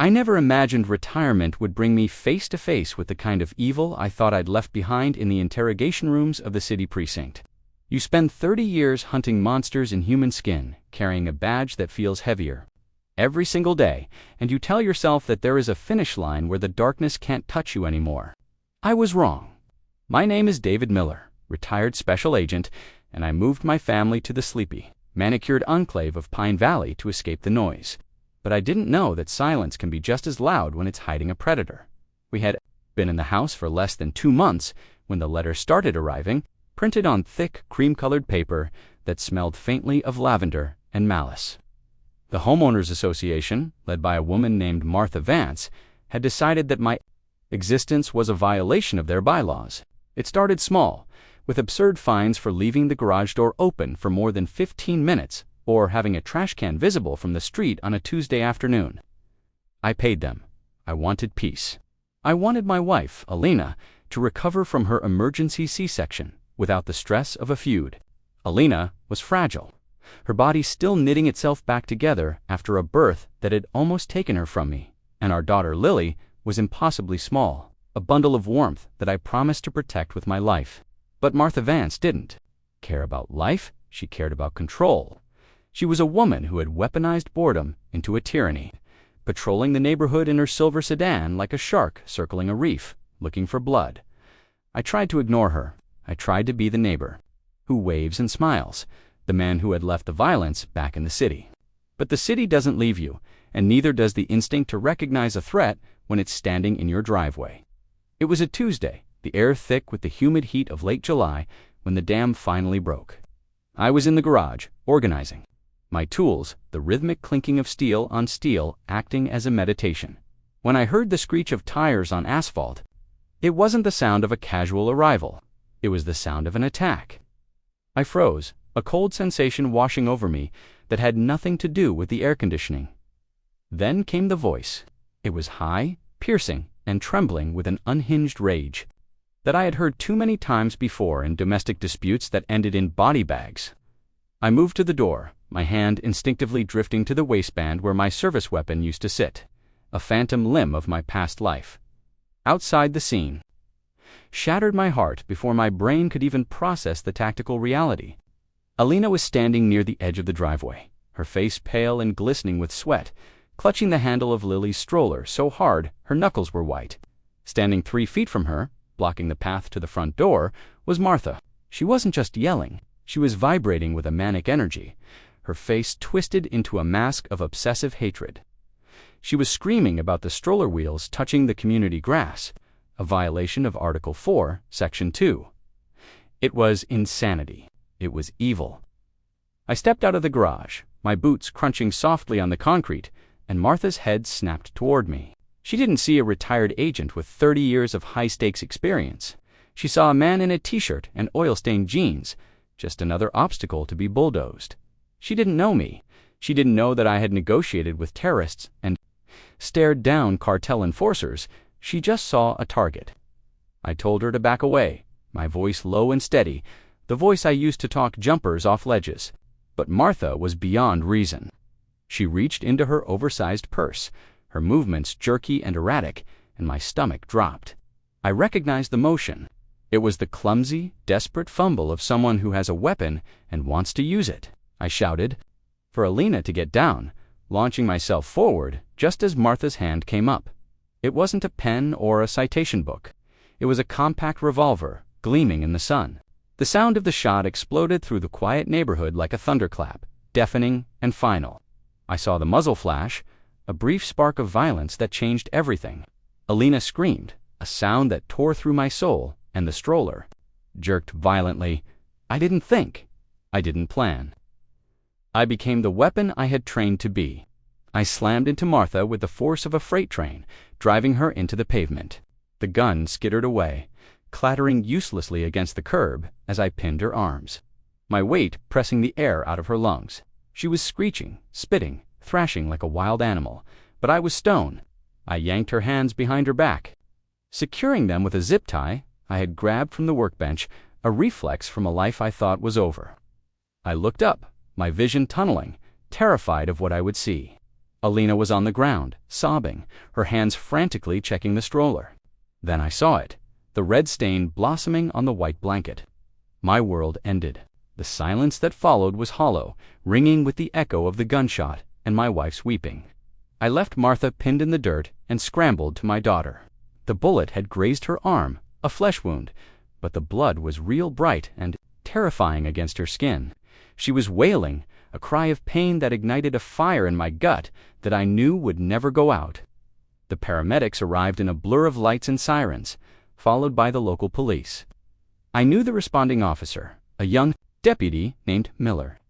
I never imagined retirement would bring me face to face with the kind of evil I thought I'd left behind in the interrogation rooms of the city precinct. You spend 30 years hunting monsters in human skin, carrying a badge that feels heavier every single day, and you tell yourself that there is a finish line where the darkness can't touch you anymore. I was wrong. My name is David Miller, retired special agent, and I moved my family to the sleepy, manicured enclave of Pine Valley to escape the noise. But I didn't know that silence can be just as loud when it's hiding a predator. We had been in the house for less than 2 months when the letter started arriving, printed on thick, cream-colored paper that smelled faintly of lavender and malice. The Homeowners Association, led by a woman named Martha Vance, had decided that my existence was a violation of their bylaws. It started small, with absurd fines for leaving the garage door open for more than 15 minutes or having a trash can visible from the street on a Tuesday afternoon. I paid them. I wanted peace. I wanted my wife, Alina, to recover from her emergency C-section without the stress of a feud. Alina was fragile, her body still knitting itself back together after a birth that had almost taken her from me, and our daughter Lily was impossibly small, a bundle of warmth that I promised to protect with my life. But Martha Vance didn't care about life, she cared about control. She was a woman who had weaponized boredom into a tyranny, patrolling the neighborhood in her silver sedan like a shark circling a reef, looking for blood. I tried to ignore her. I tried to be the neighbor who waves and smiles, the man who had left the violence back in the city. But the city doesn't leave you, and neither does the instinct to recognize a threat when it's standing in your driveway. It was a Tuesday, the air thick with the humid heat of late July, when the dam finally broke. I was in the garage, organizing. My tools, the rhythmic clinking of steel on steel, acting as a meditation. When I heard the screech of tires on asphalt, it wasn't the sound of a casual arrival. It was the sound of an attack. I froze, a cold sensation washing over me that had nothing to do with the air conditioning. Then came the voice. It was high, piercing, and trembling with an unhinged rage that I had heard too many times before in domestic disputes that ended in body bags. I moved to the door, my hand instinctively drifting to the waistband where my service weapon used to sit, a phantom limb of my past life. Outside the scene shattered my heart before my brain could even process the tactical reality. Alina was standing near the edge of the driveway, her face pale and glistening with sweat, clutching the handle of Lily's stroller so hard her knuckles were white. Standing 3 feet from her, blocking the path to the front door, was Martha. She wasn't just yelling, she was vibrating with a manic energy, her face twisted into a mask of obsessive hatred. She was screaming about the stroller wheels touching the community grass, a violation of Article 4, Section 2. It was insanity. It was evil. I stepped out of the garage, my boots crunching softly on the concrete, and Martha's head snapped toward me. She didn't see a retired agent with 30 years of high-stakes experience. She saw a man in a t-shirt and oil-stained jeans, just another obstacle to be bulldozed. She didn't know me. She didn't know that I had negotiated with terrorists and stared down cartel enforcers. She just saw a target. I told her to back away, my voice low and steady, the voice I used to talk jumpers off ledges. But Martha was beyond reason. She reached into her oversized purse, her movements jerky and erratic, and my stomach dropped. I recognized the motion. It was the clumsy, desperate fumble of someone who has a weapon and wants to use it. I shouted for Alina to get down, launching myself forward just as Martha's hand came up. It wasn't a pen or a citation book. It was a compact revolver, gleaming in the sun. The sound of the shot exploded through the quiet neighborhood like a thunderclap, deafening and final. I saw the muzzle flash, a brief spark of violence that changed everything. Alina screamed, a sound that tore through my soul, and the stroller jerked violently. I didn't think. I didn't plan. I became the weapon I had trained to be. I slammed into Martha with the force of a freight train, driving her into the pavement. The gun skittered away, clattering uselessly against the curb as I pinned her arms, my weight pressing the air out of her lungs. She was screeching, spitting, thrashing like a wild animal, but I was stone. I yanked her hands behind her back. Securing them with a zip tie I had grabbed from the workbench, a reflex from a life I thought was over. I looked up, my vision tunneling, terrified of what I would see. Alina was on the ground, sobbing, her hands frantically checking the stroller. Then I saw it, the red stain blossoming on the white blanket. My world ended. The silence that followed was hollow, ringing with the echo of the gunshot and my wife's weeping. I left Martha pinned in the dirt and scrambled to my daughter. The bullet had grazed her arm, a flesh wound, but the blood was real bright and terrifying against her skin. She was wailing, a cry of pain that ignited a fire in my gut that I knew would never go out. The paramedics arrived in a blur of lights and sirens, followed by the local police. I knew the responding officer, a young deputy named Miller.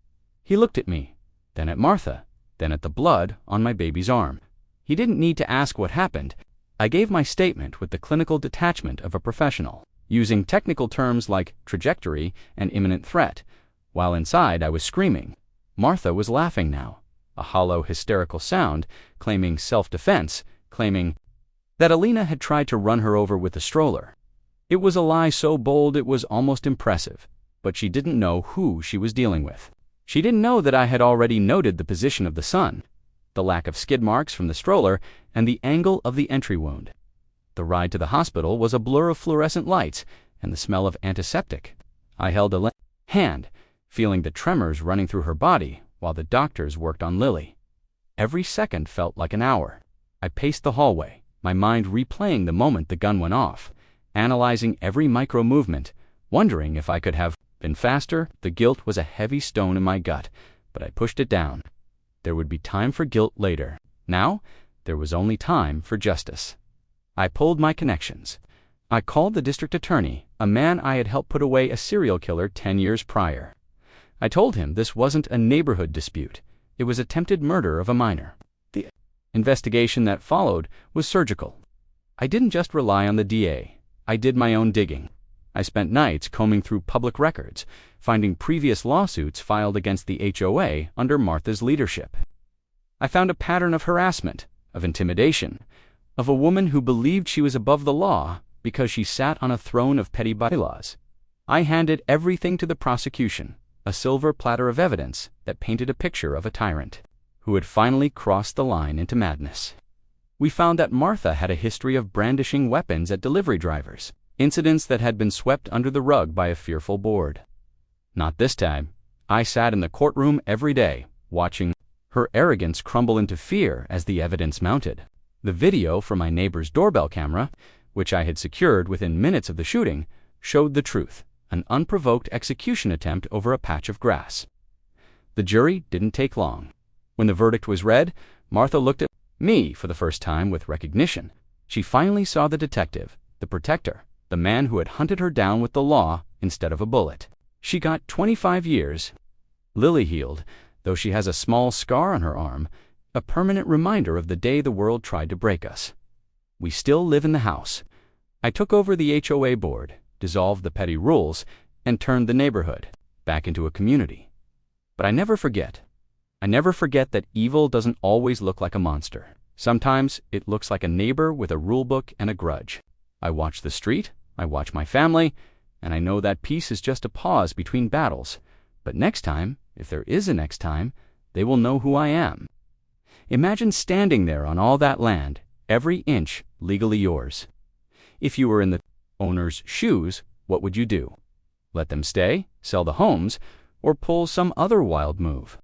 He looked at me, then at Martha, then at the blood on my baby's arm. He didn't need to ask what happened. I gave my statement with the clinical detachment of a professional, using technical terms like trajectory and imminent threat. While inside I was screaming. Martha was laughing now, a hollow, hysterical sound, claiming self-defense, claiming that Alina had tried to run her over with the stroller. It was a lie so bold it was almost impressive, but she didn't know who she was dealing with. She didn't know that I had already noted the position of the sun, the lack of skid marks from the stroller, and the angle of the entry wound. The ride to the hospital was a blur of fluorescent lights and the smell of antiseptic. I held Alina's hand, feeling the tremors running through her body while the doctors worked on Lily. Every second felt like an hour. I paced the hallway, my mind replaying the moment the gun went off, analyzing every micro-movement, wondering if I could have been faster. The guilt was a heavy stone in my gut, but I pushed it down. There would be time for guilt later. Now, there was only time for justice. I pulled my connections. I called the district attorney, a man I had helped put away a serial killer 10 years prior. I told him this wasn't a neighborhood dispute. It was attempted murder of a minor. The investigation that followed was surgical. I didn't just rely on the DA. I did my own digging. I spent nights combing through public records, finding previous lawsuits filed against the HOA under Martha's leadership. I found a pattern of harassment, of intimidation, of a woman who believed she was above the law because she sat on a throne of petty bylaws. I handed everything to the prosecution, a silver platter of evidence that painted a picture of a tyrant who had finally crossed the line into madness. We found that Martha had a history of brandishing weapons at delivery drivers, incidents that had been swept under the rug by a fearful board. Not this time. I sat in the courtroom every day, watching her arrogance crumble into fear as the evidence mounted. The video from my neighbor's doorbell camera, which I had secured within minutes of the shooting, showed the truth, an unprovoked execution attempt over a patch of grass. The jury didn't take long. When the verdict was read, Martha looked at me for the first time with recognition. She finally saw the detective, the protector, the man who had hunted her down with the law instead of a bullet. She got 25 years. Lily healed, though she has a small scar on her arm, a permanent reminder of the day the world tried to break us. We still live in the house. I took over the HOA board, dissolved the petty rules, and turned the neighborhood back into a community. But I never forget. I never forget that evil doesn't always look like a monster. Sometimes it looks like a neighbor with a rulebook and a grudge. I watch the street, I watch my family, and I know that peace is just a pause between battles. But next time, if there is a next time, they will know who I am. Imagine standing there on all that land, every inch legally yours. If you were in the owner's shoes, what would you do? Let them stay, sell the homes, or pull some other wild move?